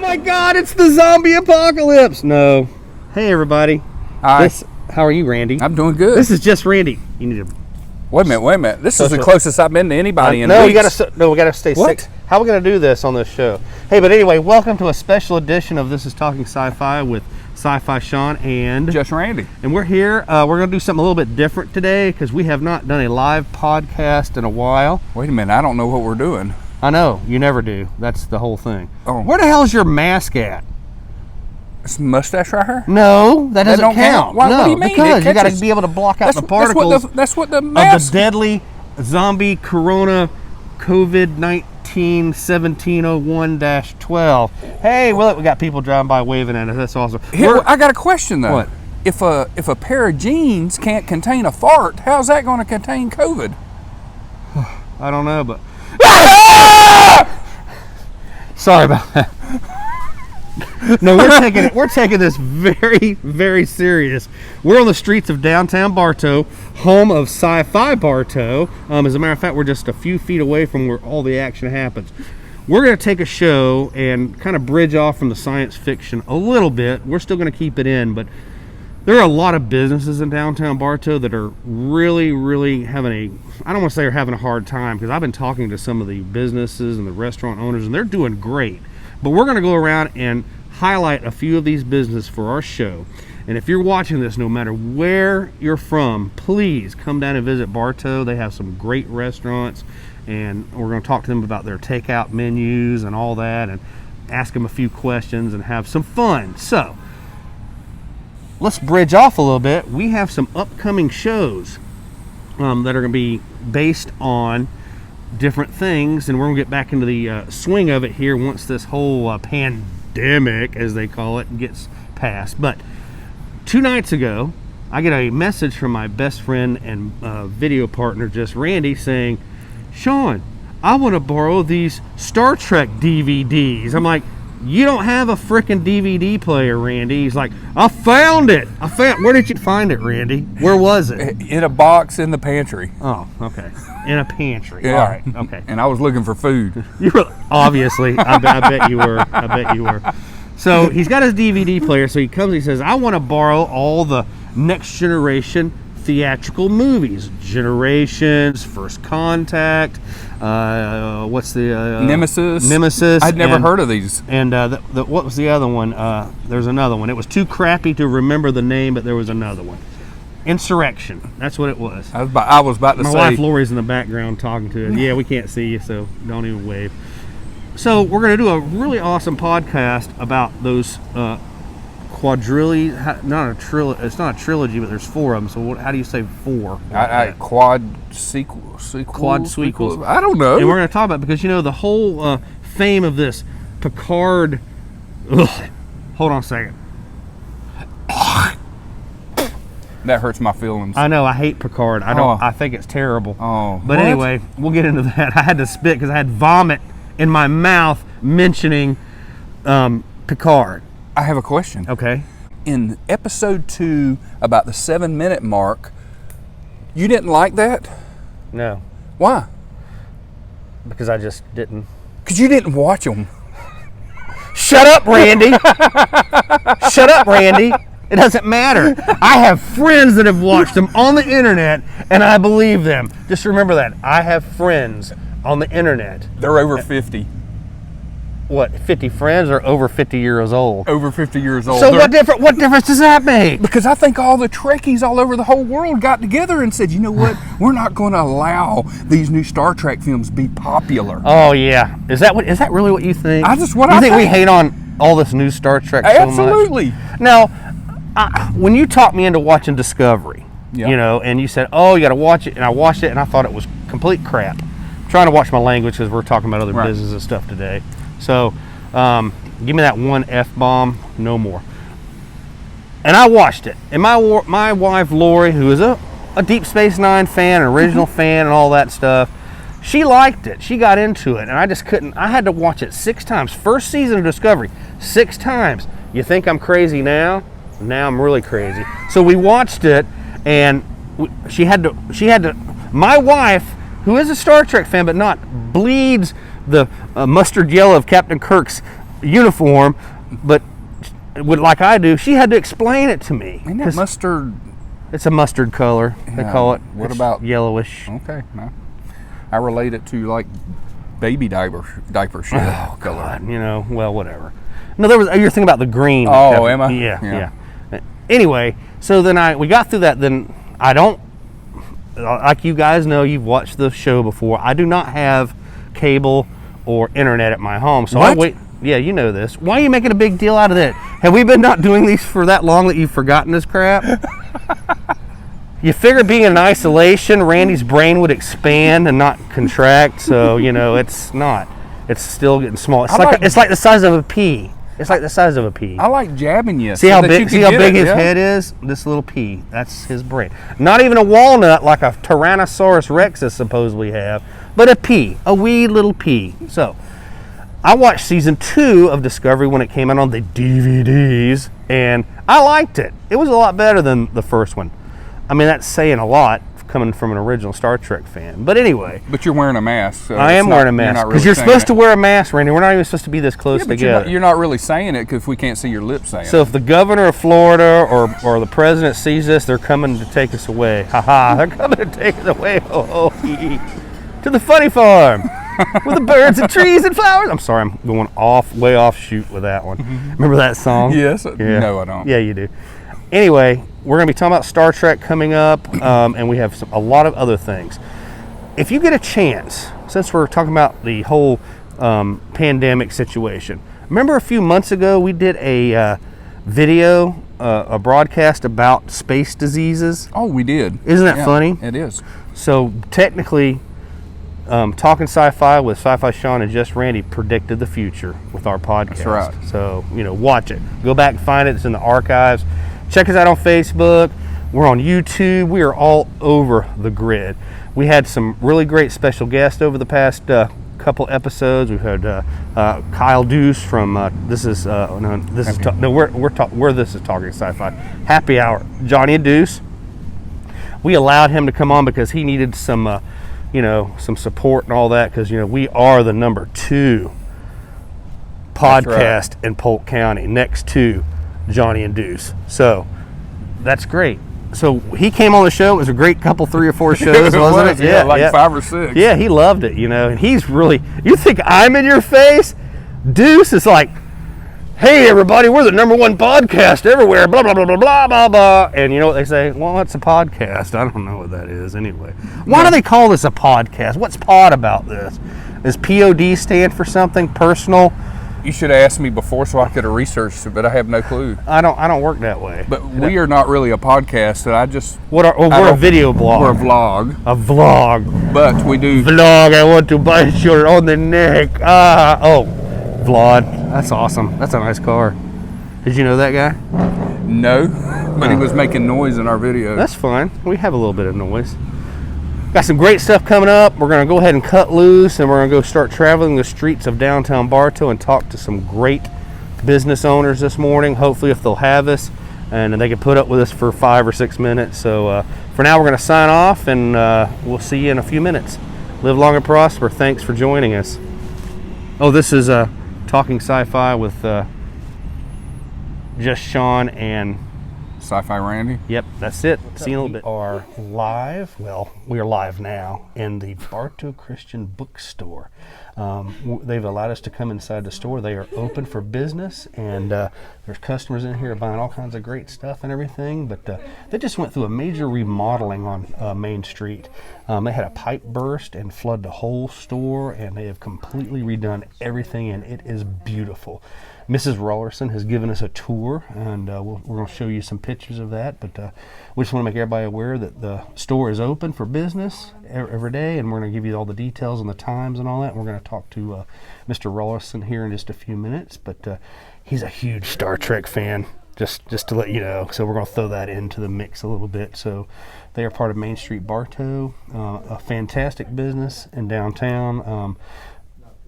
my God, it's the zombie apocalypse. No. Hey, everybody. Hi. How are you, Randee? I'm doing good. This is just Randee. You need to... Wait a minute. This is the closest I've been to anybody in no, weeks. we gotta stay What? 6. How are we gonna do this on this show? Hey, but anyway, welcome to a special edition of This is Talking Sci-Fi with Sci-Fi Sean and... Just Randee. And we're here. We're gonna do something a little bit different today because we have not done a live podcast in a while. Wait a minute. I don't know what we're doing. I know, you never do. That's the whole thing. Oh. Where the hell's your mask at? It's a mustache right here? No, that doesn't don't count. Why, no, what do you mean? Because you got to be able to block out the particles That's what the of mask... the deadly zombie corona COVID-19 1701-12. Hey, well, we got people driving by waving at us. That's awesome. Here, I got a question though. What? If a pair of jeans can't contain a fart, how's that going to contain COVID? I don't know, but sorry about that. No, we're taking this very, very serious. We're on the streets of downtown Bartow, home of SYFY Bartow. As a matter of fact, we're just a few feet away from where all the action happens. We're going to take a show and kind of bridge off from the science fiction a little bit. We're still going to keep it in, but there are a lot of businesses in downtown Bartow that are really, really having I don't want to say they're having a hard time, because I've been talking to some of the businesses and the restaurant owners, and they're doing great. But we're going to go around and highlight a few of these businesses for our show. And if you're watching this, no matter where you're from, please come down and visit Bartow. They have some great restaurants, and we're going to talk to them about their takeout menus and all that, and ask them a few questions and have some fun. So let's bridge off a little bit. We have some upcoming shows that are going to be based on different things, and we're gonna get back into the swing of it here once this whole pandemic, as they call it, gets past. But 2 nights ago, I get a message from my best friend and video partner, just Randee, saying, "Sean, I want to borrow these Star Trek DVDs." I'm like, "You don't have a freaking DVD player, Randee." He's like, "I found it. Where did you find it, Randee? Where was it?" In a box in the pantry. Oh, okay. In a pantry. Yeah. All right. Okay. And I was looking for food. You were, obviously. I bet you were. So he's got his DVD player. So he comes. He says, "I want to borrow all the next generation theatrical movies. Generations, First Contact. What's the Nemesis. I'd never heard of these. And what was the other one? There's another one. It was too crappy to remember the name, but there was another one. Insurrection. That's what it was. I was about to say. My wife Lori's in the background talking to it. Yeah, we can't see you, so don't even wave. So we're going to do a really awesome podcast about those quadrillion. It's not a trilogy, but there's 4 of them. So how do you say 4? Quad sequels. I don't know. And we're going to talk about it because the whole fame of this Picard. Hold on a second. That hurts my feelings. I know. I hate Picard. I think it's terrible. Oh, but what? Anyway, we'll get into that. I had to spit because I had vomit in my mouth mentioning Picard. I have a question. Okay. In episode 2, about the 7-minute mark, you didn't like that? No. Why? Because I just didn't. Because you didn't watch them. Shut up, Randee. Shut up, Randee. It doesn't matter. I have friends that have watched them on the internet, and I believe them. Just remember that. I have friends on the internet. They're over 50. What, 50 friends or over 50 years old? Over 50 years old. So what difference does that make? Because I think all the Trekkies all over the whole world got together and said, you know what? We're not going to allow these new Star Trek films to be popular. Oh, yeah. Is that really what you think? I think. You think we hate on all this new Star Trek so much? Absolutely. Now, when you talked me into watching Discovery, and you said, "Oh, you got to watch it," and I watched it, and I thought it was complete crap. I'm trying to watch my language because we're talking about other business and stuff today. So, give me that one F-bomb, no more. And I watched it, and my wife Lori, who is a Deep Space Nine fan, an original fan, and all that stuff, she liked it. She got into it, and I just couldn't. I had to watch it 6 times. First season of Discovery, 6 times. You think I'm crazy now? Now I'm really crazy. So we watched it, and she had to. My wife, who is a Star Trek fan but not bleeds the mustard yellow of Captain Kirk's uniform, but like I do, she had to explain it to me. Ain't that mustard? It's a mustard color. They call it. What it's about yellowish? Okay, no. I relate it to like baby diaper shit color. God, well, whatever. No, you're thinking about the green. Oh, am I? Yeah. Anyway, so then we got through that. Then I don't, like you guys know, you've watched the show before. I do not have cable or internet at my home, so what? I wait. Yeah, you know this. Why are you making a big deal out of that? Have we been not doing these for that long that you've forgotten this crap? You figure being in isolation, Randy's brain would expand and not contract. So it's not. It's still getting small. It's like the size of a pea. It's like the size of a pea. I like jabbing you. See how big his head is? This little pea. That's his brain. Not even a walnut like a Tyrannosaurus Rex is supposedly have, but a pea, a wee little pea. So I watched season 2 of Discovery when it came out on the DVDs, and I liked it. It was a lot better than the first one. I mean, that's saying a lot coming from an original Star Trek fan. But anyway. But you're wearing a mask. So I am wearing a mask. Because you're supposed to wear a mask, Randy. We're not even supposed to be this close together. You're not really saying it because we can't see your lips saying it. So if the governor of Florida or the president sees this, they're coming to take us away. Ha-ha. They're coming to take us away. Oh, to the funny farm. With the birds and trees and flowers. I'm sorry, I'm going way off shoot with that one. Remember that song? Yes. Yeah. No, I don't. Yeah, you do. Anyway, we're going to be talking about Star Trek coming up, and we have a lot of other things. If you get a chance, since we're talking about the whole pandemic situation, remember a few months ago we did a video, a broadcast about space diseases? Oh, we did. Isn't that funny? It is. So technically, Talking Sci-Fi with Sci-Fi Sean and Just Randy predicted the future with our podcast. That's right. So, watch it. Go back and find it. It's in the archives. Check us out on Facebook. We're on YouTube. We are all over the grid. We had some really great special guests over the past couple episodes. We've had Kyle Deuce from This is Talking Sci-Fi Happy Hour. Johnny and Deuce. We allowed him to come on because he needed some some support and all that, because we are the number 2 podcast in Polk County, next to Johnny and Deuce. So that's great. So he came on the show. It was a great couple, 3 or 4 shows, wasn't it? Yeah, like 5 or 6. Yeah, he loved it, and he's really, you think I'm in your face? Deuce is like, hey everybody, we're the number 1 podcast everywhere, blah, blah, blah, blah, blah, blah, blah. And you know what they say? Well, it's a podcast. I don't know what that is anyway. Why do they call this a podcast? What's pod about this? Does POD stand for something personal? You should have asked me before so I could have researched it, but I have no clue. I don't work that way. But we are not really a podcast. We're a video blog. We're a vlog. A vlog. But we do vlog. I want to bite you on the neck. Vlog. That's awesome. That's a nice car. Did you know that guy? No, but he was making noise in our video. That's fine. We have a little bit of noise. Got some great stuff coming up. We're going to go ahead and cut loose, and we're going to go start traveling the streets of downtown Bartow and talk to some great business owners this morning, hopefully if they'll have us, and they can put up with us for 5 or 6 minutes. So for now, we're going to sign off, and we'll see you in a few minutes. Live long and prosper. Thanks for joining us. Oh, this is Talking Sci-Fi with Just Sean and Sci-Fi Randy. Yep, that's it. See you in a little bit. We are live. Well, we are live now in the Bartow Christian Bookstore. They've allowed us to come inside the store. They are open for business, and there's customers in here buying all kinds of great stuff and everything. But they just went through a major remodeling on Main Street. They had a pipe burst and flood the whole store, and they have completely redone everything, and it is beautiful. Mrs. Rollerson has given us a tour, and we're going to show you some pictures of that. But we just want to make everybody aware that the store is open for business every day, and we're going to give you all the details and the times and all that. We're going to talk to Mr. Rollerson here in just a few minutes, but he's a huge Star Trek fan, just to let you know. So we're going to throw that into the mix a little bit. So they are part of Main Street Bartow, a fantastic business in downtown.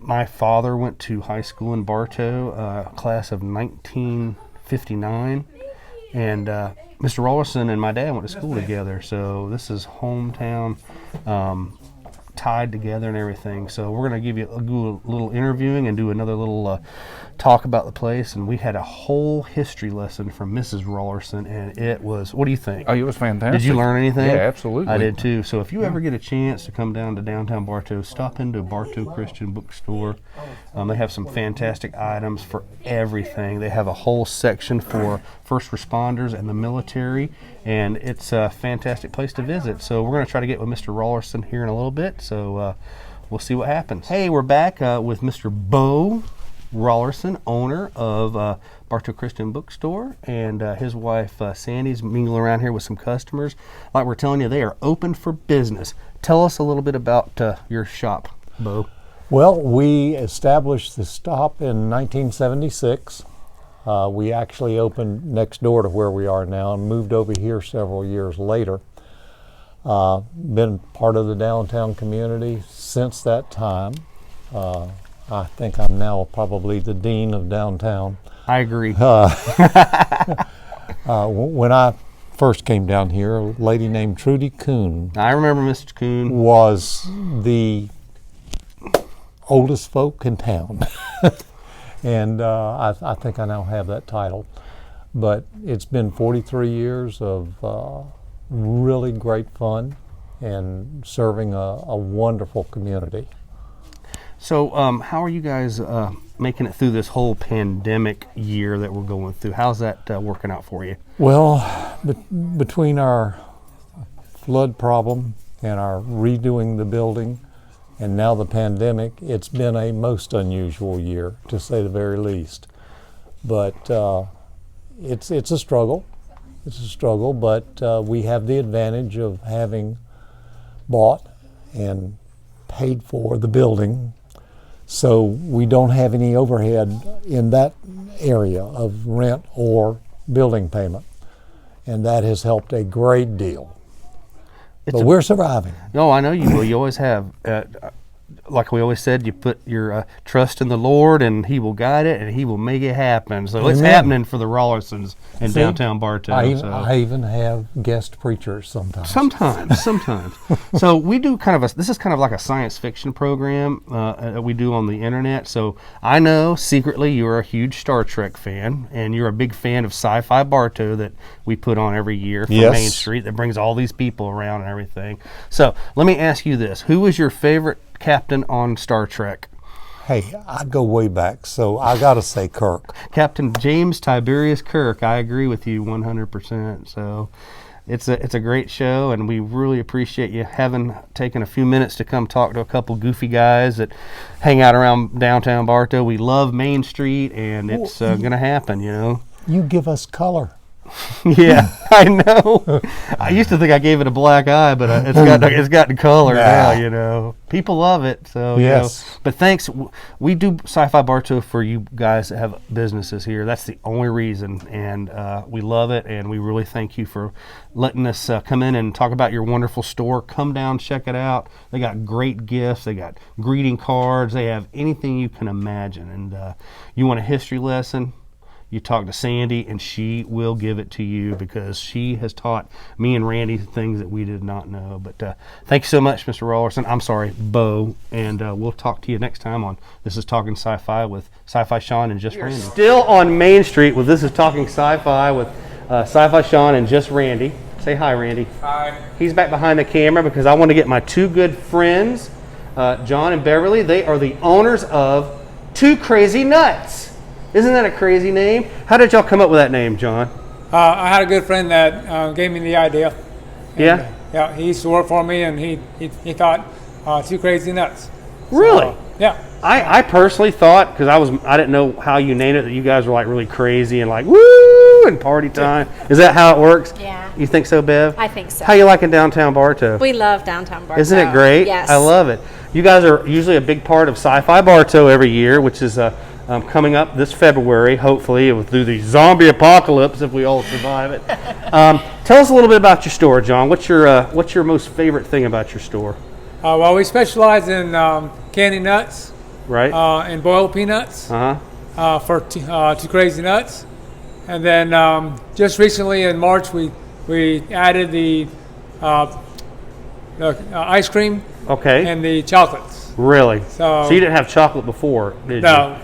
My father went to high school in Bartow, class of 1959, and Mr. Rollerson and my dad went to school together, so this is hometown tied together and everything. So we're going to give you a little interviewing and do another little talk about the place. And we had a whole history lesson from Mrs. Rollerson, and it was, what do you think? Oh, it was fantastic. Did you learn anything? Yeah, absolutely. I did too. So if you ever get a chance to come down to downtown Bartow, stop into Bartow Christian Bookstore. They have some fantastic items for everything. They have a whole section for first responders and the military, and it's a fantastic place to visit. So we're going to try to get with Mr. Rollerson here in a little bit, so we'll see what happens. Hey, we're back with Mr. Bo Rollerson, owner of Bartow Christian Bookstore, and his wife Sandy's mingling around here with some customers. Like we're telling you, they are open for business. Tell us a little bit about your shop, Bo. Well, we established the stop in 1976. We actually opened next door to where we are now and moved over here several years later. Been part of the downtown community since that time. I think I'm now probably the dean of downtown. I agree. When I first came down here, a lady named Trudy Kuhn I remember Mr. Kuhn. was the oldest folk in town. And I think I now have that title. But it's been 43 years of really great fun and serving a wonderful community. So how are you guys making it through this whole pandemic year that we're going through? How's that working out for you? Well, between our flood problem and our redoing the building and now the pandemic, it's been a most unusual year, to say the very least. But it's a struggle. It's a struggle, but we have the advantage of having bought and paid for the building, so we don't have any overhead in that area of rent or building payment, and that has helped a great deal. But we're surviving. No, I know you will. You always have. Like we always said, you put your trust in the Lord, and He will guide it, and He will make it happen. So Amen. It's happening for the Rollersons in downtown Bartow. I even have guest preachers sometimes. Sometimes. So we do this is kind of like a science fiction program that we do on the internet. So I know secretly you're a huge Star Trek fan, and you're a big fan of Sci-Fi Bartow that we put on every year from Yes. Main Street that brings all these people around and everything. So let me ask you this. Who was your favorite captain on Star Trek? Hey, I go way back, so I got to say Kirk. Captain James Tiberius Kirk. I agree with you 100%. So it's a great show, and we really appreciate you having taken a few minutes to come talk to a couple goofy guys that hang out around downtown Bartow. We love Main Street, and it's going to happen, you know. You give us color. Yeah, I know. I used to think I gave it a black eye, but it's gotten color now, you know. People love it, so yes. You know. But thanks. We do Sci-Fi Bartow for you guys that have businesses here. That's the only reason, and we love it, and we really thank you for letting us come in and talk about your wonderful store. Come down, check it out. They got great gifts. They got greeting cards. They have anything you can imagine. And you want a history lesson? You talk to Sandy, and she will give it to you because she has taught me and Randy things that we did not know. But thank you so much, Mr. Rollerson. I'm sorry, Bo. And we'll talk to you next time on This is Talking Sci-Fi with Sci-Fi Sean and Just Randy. Still on Main Street with This is Talking Sci-Fi with Sci-Fi Sean and Just Randy. Say hi, Randy. Hi. He's back behind the camera because I want to get my two good friends, John and Beverly. They are the owners of Two Crazy Nuts. Isn't that a crazy name? How did y'all come up with that name, John? I had a good friend that gave me the idea. Yeah? Yeah, he used to work for me, and he thought Two Crazy Nuts. Really? So, yeah. I personally thought, because I didn't know how you named it, that you guys were like really crazy and like woo and party time. Is that how it works? Yeah. You think so, Bev? I think so. How you liking downtown Bartow? We love downtown Bartow. Isn't it great? Yes. I love it. You guys are usually a big part of Sci-Fi Bartow every year, which is coming up this February, hopefully, through the zombie apocalypse if we all survive it. Tell us a little bit about your store, John. What's your most favorite thing about your store? Well, we specialize in candy nuts, Right? and boiled peanuts for Two Crazy Nuts. And then just recently in March, we added the ice cream Okay. and the chocolates. Really? So you didn't have chocolate before, did No,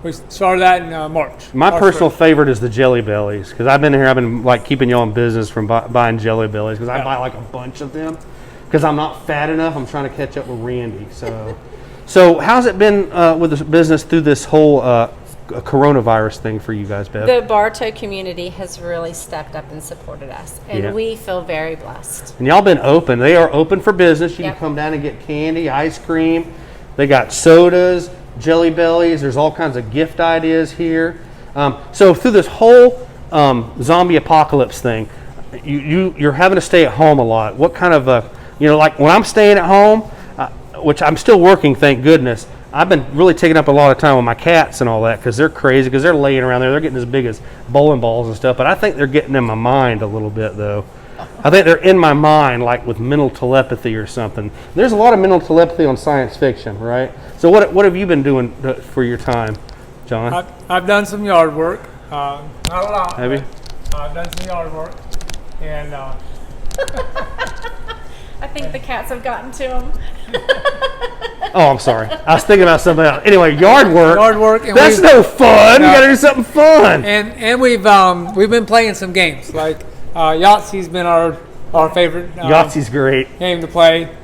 we started that in March. you? My March personal 1st. favorite is the Jelly Bellies, because I've been like keeping y'all in business from buying Jelly Bellies, because I buy like a bunch of them, because I'm not fat enough. I'm trying to catch up with Randee. So how's it been with the business through this whole coronavirus thing for you guys, Bev? The Bartow community has really stepped up and supported us, and we feel very blessed. And y'all been open. They are open for business. You Yep. can come down and get candy, ice cream. They got sodas, Jelly Bellies. There's all kinds of gift ideas here. So through this whole zombie apocalypse thing, you're having to stay at home a lot. What kind of like when I'm staying at home, which I'm still working, thank goodness. I've been really taking up a lot of time with my cats and all that, because they're crazy, because they're laying around there. They're getting as big as bowling balls and stuff, but I think they're getting in my mind a little bit, though. I think they're in my mind, like with mental telepathy or something. There's a lot of mental telepathy on science fiction, right? So what have you been doing for your time, John? I've done some yard work. Not a lot. Have you? but I've done some yard work, and I think the cats have gotten to him. Oh, I'm sorry. I was thinking about something else. Anyway, yard work. Yard work. And That's no fun. You got to do something fun. And we've been playing some games like Yahtzee's been our favorite Yahtzee's great. game to play.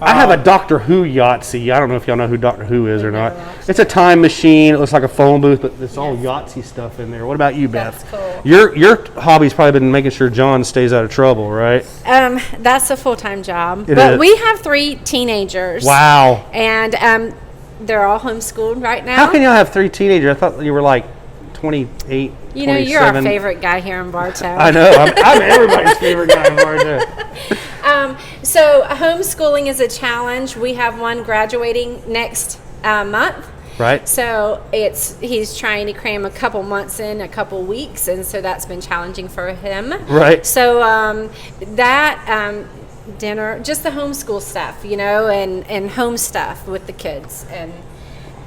I have a Doctor Who Yahtzee. I don't know if y'all know who Doctor Who is or not. It's a time machine. It looks like a phone booth, but it's all Yahtzee stuff in there. What about you, Beth? That's cool. Your hobby's probably been making sure John stays out of trouble, right? That's a full-time job. It But is. we have 3 teenagers. Wow. And they're all homeschooled right now. How can y'all have 3 teenagers? I thought you were like 28, You know, 27. you're our favorite guy here in Bartow. I know. I'm everybody's favorite guy in Bartow. So homeschooling is a challenge. We have one graduating next month. Right. So he's trying to cram a couple months in a couple weeks, and so that's been challenging for him. Right. So dinner, just the homeschool stuff, and home stuff with the kids, and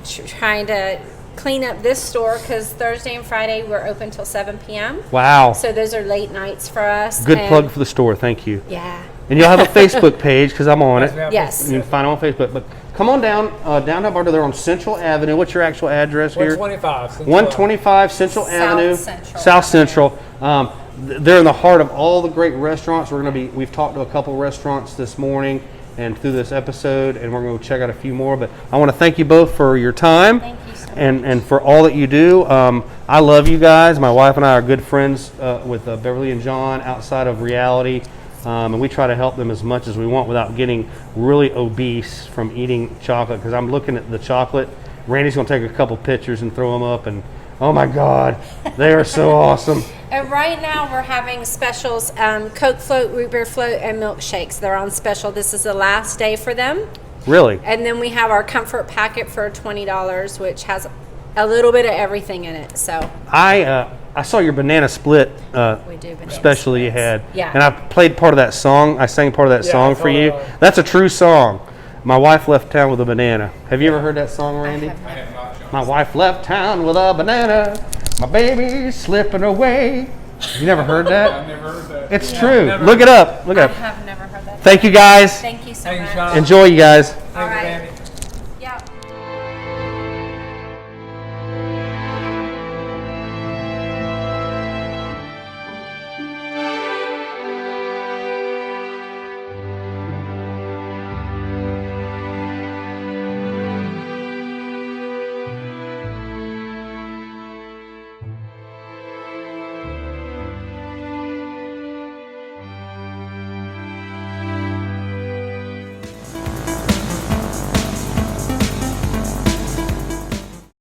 trying to clean up this store because Thursday and Friday we're open till 7 p.m. Wow. So those are late nights for us. Good and plug for the store. Thank you. Yeah. And you'll have a Facebook page because I'm on it. Yes. You can find them on Facebook. But come on down to Bartow. They're on Central Avenue. What's your actual address here? 125. 125 Central Avenue. Central. South Central. They're in the heart of all the great restaurants. We've talked to a couple restaurants this morning and through this episode, and we're going to check out a few more. But I want to thank you both for your time. Thank you so much. And for all that you do. I love you guys. My wife and I are good friends with Beverly and John outside of reality. And we try to help them as much as we want without getting really obese from eating chocolate. Because I'm looking at the chocolate. Randy's going to take a couple pictures and throw them up. And oh my God, they are so awesome. And right now we're having specials, Coke float, root beer float, and milkshakes. They're on special. This is the last day for them. Really? And then we have our comfort packet for $20, which has a little bit of everything in it. So I saw your banana split we do banana special you splits. had. Yeah. And I played part of that song. I sang part of that Yeah, song I for saw you. that. That's a true song. My wife left town with a banana. Have you ever heard that song, Randy? My wife left town with a banana. My baby's slipping away. You never heard that? I've never heard that. It's true. Look it up. Look it I up. have never heard that. Thank you guys. Thank you so Thanks, much. Sean. Enjoy, you guys.